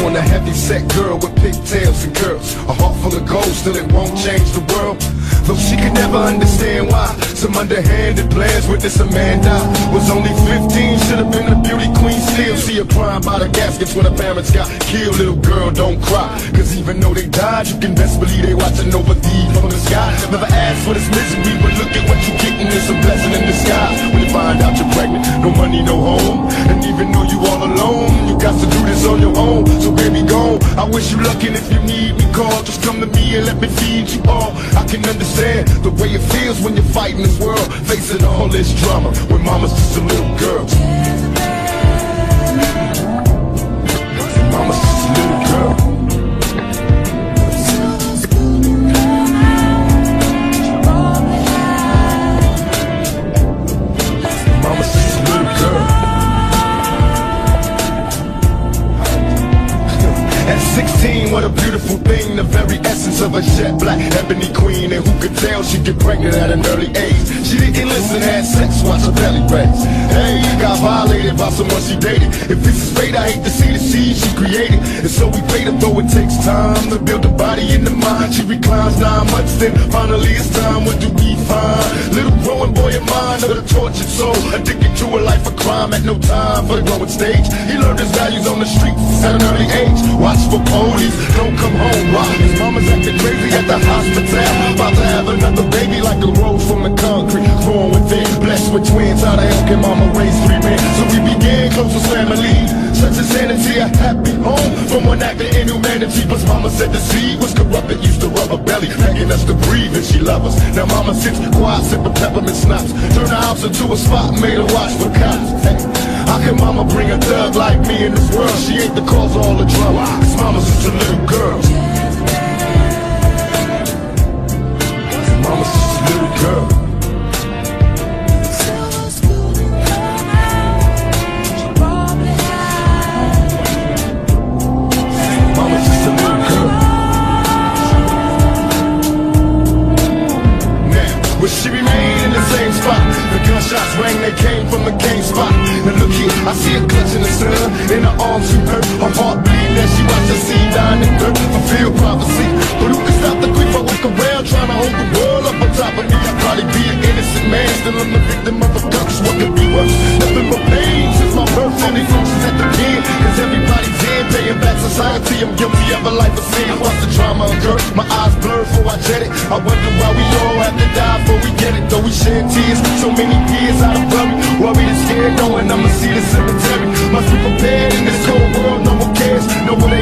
want a heavy set girl with pigtails and curls, a heart full of gold, still it won't change the world. Though she could never understand why some underhanded plans with this Amanda. Was only 15, should have been a beauty queen still. See her crying by the gaskets when her parents got killed. Little girl, don't cry, cause even though they died, you can best believe they watching over thee from the sky. Never asked for this misery, but look at what you getting, it's a blessing in disguise. When you find out you're pregnant, no money, no home, and even though you all alone, you got to do this on your own. So baby, go, I wish you luck, and if you need me, call, just come to me and let me feed you all. I can understand the way it feels when you're fighting this world, facing all this drama when mama's just a little girl. Mama's just a little girl. Mama's just a little girl. At 16, what a beautiful thing, the very essence of a jet black ebony queen. And who could tell she'd get pregnant at an early age? She didn't listen, had sex, watch her belly raise. Hey, got violated by someone she dated. If this is fate, I hate to see the seed she created. And so we pray her, though it takes time to build the body and the mind. She reclines 9 months, then finally it's time. What do we find? Little growing boy of mine, of the tortured soul, addicted to a life of crime, at no time for the growing stage. He learned his values on the streets at an early age. Watch for police, don't come home. Why? His mama's acting crazy at the hospital, about to have another baby like a rose from the concrete, growing within, blessed with twins. How the hell can mama raise 3 men? So we began close as family, such as sanity, a happy home from one act of inhumanity. Plus mama said the seed was corrupted, used to rub her belly, begging us to breathe, and she love us. Now mama sits quiet, sipping peppermint schnapps, turn the house into a spot, made her watch for cops. Hey, how can mama bring a thug like me in this world? She ain't the cause of all the drama, cause mama's just a little girl. Mama's just a little girl. Mama's just a little girl. Now, will she remain in the same spot? The gunshots rang, they came from the cane spot. Now look here, I see her clutching the sun, in her arms she hurt, her heart bleeding as she watched her seed die in the dirt. Fulfill prophecy, but who can stop the grief? I walk around trying to hold the world up on top of me. I'd probably be an innocent man, still I'm the victim of a curse. What could be worse? Nothing but pain since my birth, only functions at the pen, cause everybody's in, paying back society. I'm guilty of a life of sin. Watch the drama occur, my eyes blur before I jet it. I wonder why we all have to die before we get it. Though we shed tears, so many years out of worry, worried and scared, knowing I'ma see the cemetery. Must be prepared in this cold world, no one cares, no one ain't